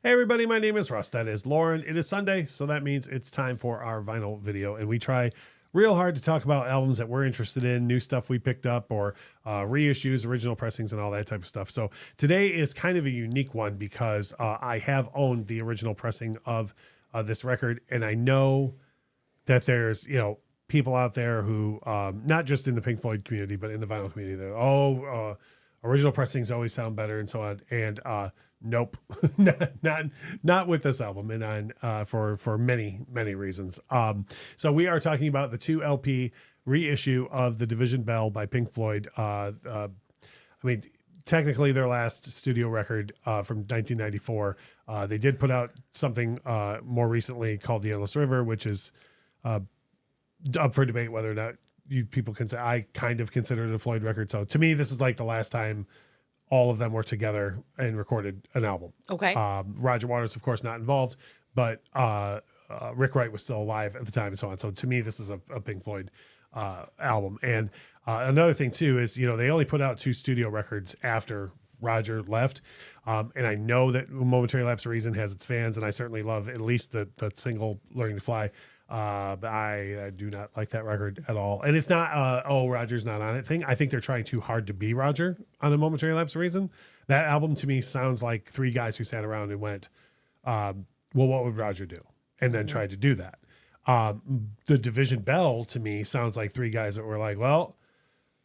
Hey everybody, my name is Russ. That is Lauren. It is Sunday, so that means it's time for our vinyl video. And we try real hard to talk about albums that we're interested in, new stuff we picked up, or reissues, original pressings, and all that type of stuff. So today is kind of a unique one because I have owned the original pressing of this record. And I know that there's, people out there who, not just in the Pink Floyd community, but in the vinyl community, they're, original pressings always sound better and so on. And nope, not with this album, and for many reasons. So we are talking about the 2 LP reissue of The Division Bell by Pink Floyd. Technically their last studio record from 1994. They did put out something more recently called The Endless River, which is up for debate whether or not people can say. I kind of consider it a Floyd record. So to me, this is like the last time all of them were together and recorded an album. Okay. Roger Waters, of course, not involved, but Rick Wright was still alive at the time and so on. So to me, this is a Pink Floyd album. And another thing too is, they only put out 2 studio records after Roger left. And I know that Momentary Lapse of Reason has its fans, and I certainly love at least the single Learning to Fly. But I do not like that record at all. And it's not, Roger's not on it thing. I think they're trying too hard to be Roger on A Momentary Lapse of Reason. That album to me sounds like 3 guys who sat around and went, well, what would Roger do? And then tried to do that. The Division Bell to me sounds like 3 guys that were like, well,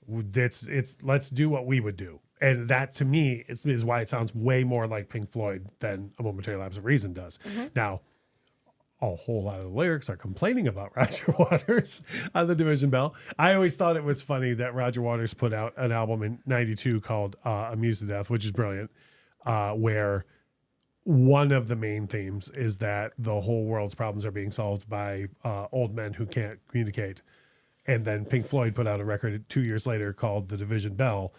let's do what we would do. And that to me is why it sounds way more like Pink Floyd than A Momentary Lapse of Reason does. Mm-hmm. Now, a whole lot of the lyrics are complaining about Roger Waters on The Division Bell. I always thought it was funny that Roger Waters put out an album in 92 called Amused to Death, which is brilliant, where one of the main themes is that the whole world's problems are being solved by old men who can't communicate. And then Pink Floyd put out a record 2 years later called The Division Bell,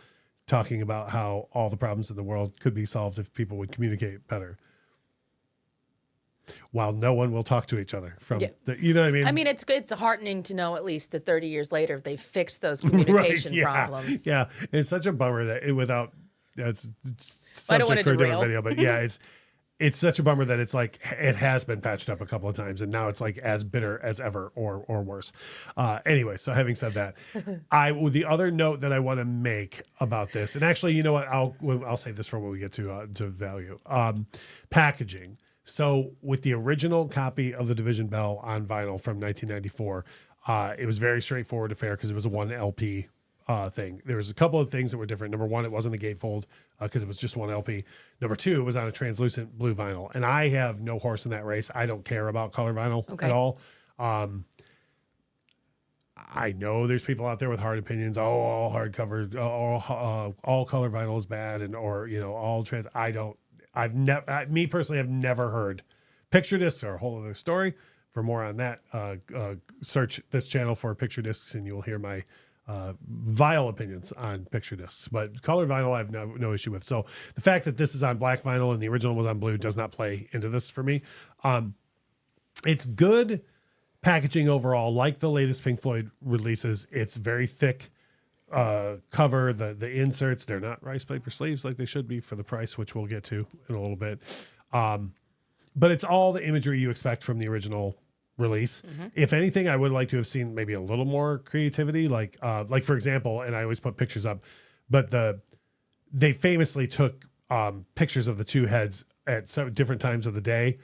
talking about how all the problems in the world could be solved if people would communicate better. While no one will talk to each other you know what I mean? I mean, it's heartening to know at least that 30 years later they've fixed those communication problems. Yeah, it's such a bummer that it's I don't want subject to for a different derail. video, but yeah, it's such a bummer that it's like it has been patched up a couple of times and now it's like as bitter as ever or worse. Anyway, so having said that, the other note that I want to make about this, and actually, you know what, I'll save this for when we get to value. Packaging. So with the original copy of The Division Bell on vinyl from 1994, it was very straightforward affair because it was a 1 LP thing. There was a couple of things that were different. Number one, it wasn't a gatefold because it was just 1 LP. Number two, it was on a translucent blue vinyl. And I have no horse in that race. I don't care about color vinyl at all. I know there's people out there with hard opinions. All hardcover, all color vinyl is bad, all trans. Me personally, I've never heard. Picture discs are a whole other story. For more on that, search this channel for picture discs, and you'll hear my vile opinions on picture discs. But color vinyl, I have no issue with. So the fact that this is on black vinyl and the original was on blue does not play into this for me. It's good packaging overall, like the latest Pink Floyd releases. It's very thick. Cover, the inserts, they're not rice paper sleeves like they should be for the price, which we'll get to in a little bit. But it's all the imagery you expect from the original release. Mm-hmm. If anything, I would like to have seen maybe a little more creativity, like for example, and I always put pictures up, but they famously took pictures of the 2 heads at different times of the day.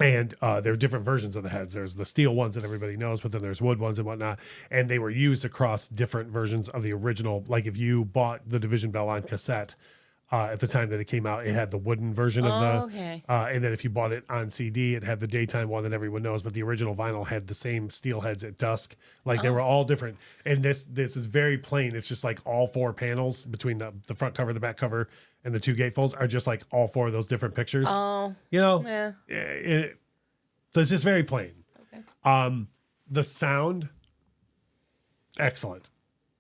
And there are different versions of the heads. There's the steel ones that everybody knows, but then there's wood ones and whatnot. And they were used across different versions of the original. Like if you bought the Division Bell on cassette at the time that it came out, it had the wooden version of and then if you bought it on CD, it had the daytime one that everyone knows. But the original vinyl had the same steel heads at dusk. Like they were all different. And this is very plain. It's just like all 4 panels between the front cover, the back cover, and the 2 gatefolds are just like all 4 of those different pictures. Oh, yeah. So it's just very plain. Okay. The sound, excellent.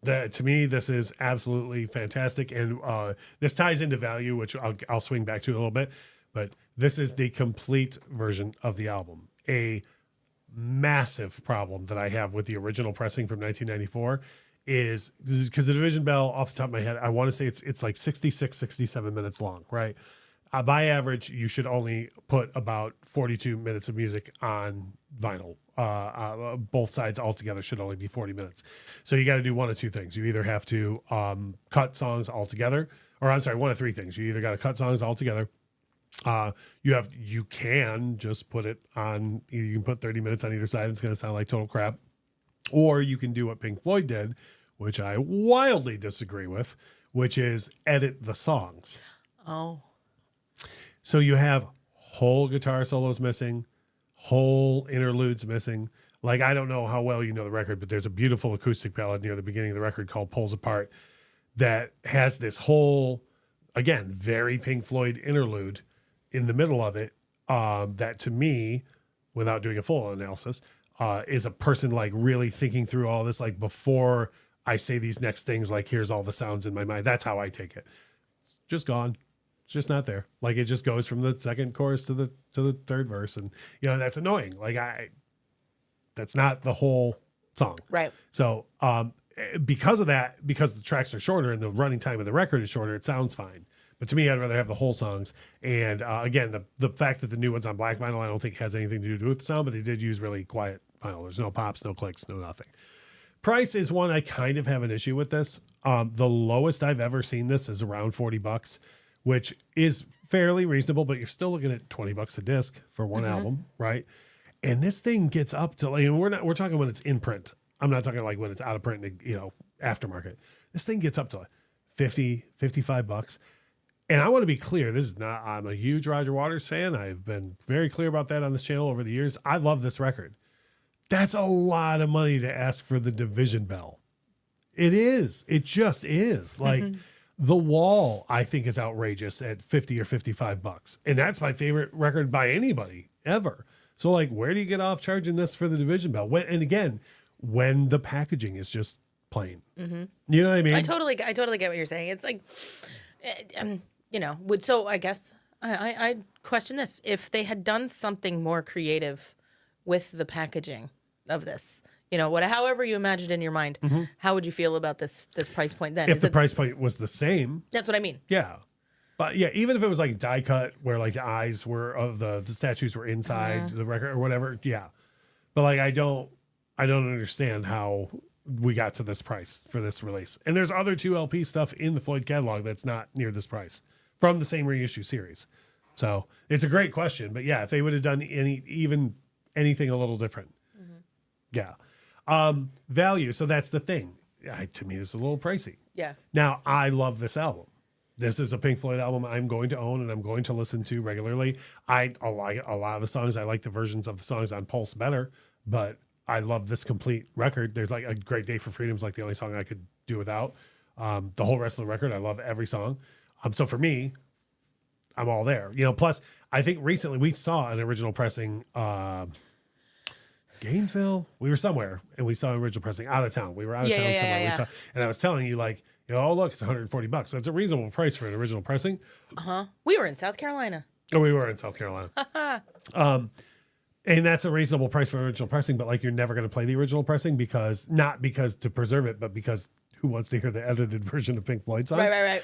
To me, this is absolutely fantastic, and this ties into value, which I'll swing back to in a little bit. But this is the complete version of the album. A massive problem that I have with the original pressing from 1994 is because the Division Bell, off the top of my head, I want to say it's like 66, 67 minutes long, right? by average, you should only put about 42 minutes of music on vinyl. Both sides altogether should only be 40 minutes. So you got to do one of two things. You either have to cut songs altogether, or I'm sorry, one of three things. You either got to cut songs altogether. You can just put it on. You can put 30 minutes on either side. It's going to sound like total crap. Or you can do what Pink Floyd did, which I wildly disagree with, which is edit the songs. Oh. So you have whole guitar solos missing, whole interludes missing. Like, I don't know how well you know the record, but there's a beautiful acoustic ballad near the beginning of the record called Pulls Apart that has this whole, again, very Pink Floyd interlude in the middle of it. That to me, without doing a full analysis, is a person like really thinking through all this, like before I say these next things, like here's all the sounds in my mind. That's how I take it. It's just gone. It's just not there. Like, it just goes from the second chorus to the third verse. And, that's annoying. Like, that's not the whole song. Right. So, because of that, because the tracks are shorter and the running time of the record is shorter, it sounds fine. But to me, I'd rather have the whole songs. And again, the fact that the new one's on black vinyl, I don't think has anything to do with the sound, but they did use really quiet vinyl. There's no pops, no clicks, no nothing. Price is one I kind of have an issue with this. The lowest I've ever seen this is around $40, which is fairly reasonable, but you're still looking at $20 a disc for one album, right? And this thing gets up to, like, we're talking when it's in print. I'm not talking like when it's out of print, aftermarket. This thing gets up to like $50, $55. And I want to be clear, I'm a huge Roger Waters fan. I've been very clear about that on this channel over the years. I love this record. That's a lot of money to ask for the Division Bell. It is. It just is. Like, The Wall, I think, is outrageous at $50 or $55. And that's my favorite record by anybody ever. So, like, where do you get off charging this for the Division Bell? When the packaging is just plain. You know what I mean? I totally get what you're saying. It's like, so I guess I question this. If they had done something more creative with the packaging of this, however you imagined in your mind, how would you feel about this price point then? If the price point was the same. That's what I mean. Yeah. But yeah, even if it was like die cut where like the eyes were of the statues were inside the record or whatever. Yeah. But like, I don't understand how we got to this price for this release. And there's other 2 LP stuff in the Floyd catalog that's not near this price from the same reissue series. So it's a great question, but yeah, if they would have done anything a little different. Yeah. Value. So that's the thing. To me, this is a little pricey. Yeah. Now, I love this album. This is a Pink Floyd album I'm going to own and I'm going to listen to regularly. I like a lot of the songs. I like the versions of the songs on Pulse better, but I love this complete record. There's like A Great Day for Freedom is like the only song I could do without. The whole rest of the record, I love every song. So for me, I'm all there. Plus, I think recently we saw an original pressing, Gainesville. We were somewhere and we saw an original pressing out of town. We were out of town somewhere. Yeah. And I was telling you, like, oh, look, it's $140. That's a reasonable price for an original pressing. We were in South Carolina. Oh, we were in South Carolina. And that's a reasonable price for original pressing, but like, you're never going to play the original pressing not because to preserve it, but because who wants to hear the edited version of Pink Floyd songs? Right.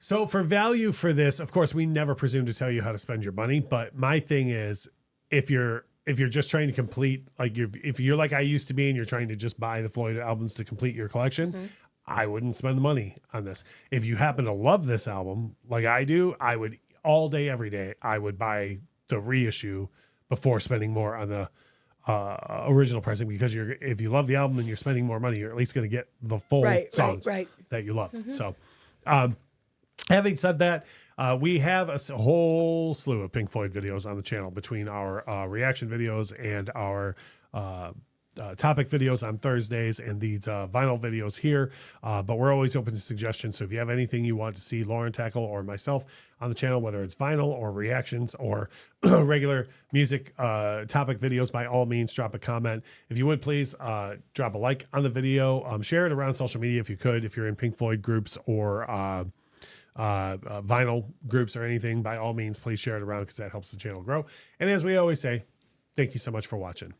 So for value for this, of course, we never presume to tell you how to spend your money. But my thing is, if you're just trying to complete, like, if you're like I used to be and you're trying to just buy the Floyd albums to complete your collection, I wouldn't spend the money on this. If you happen to love this album like I do, I would all day, every day, I would buy the reissue before spending more on the original pressing, because if you love the album and you're spending more money, you're at least going to get the full songs that you love. So, having said that, we have a whole slew of Pink Floyd videos on the channel between our reaction videos and our topic videos on Thursdays and these vinyl videos here. But we're always open to suggestions. So if you have anything you want to see Lauren tackle or myself on the channel, whether it's vinyl or reactions or regular music topic videos, by all means, drop a comment. If you would, please drop a like on the video. Share it around social media if you could. If you're in Pink Floyd groups or vinyl groups or anything, by all means, please share it around because that helps the channel grow. And as we always say, thank you so much for watching.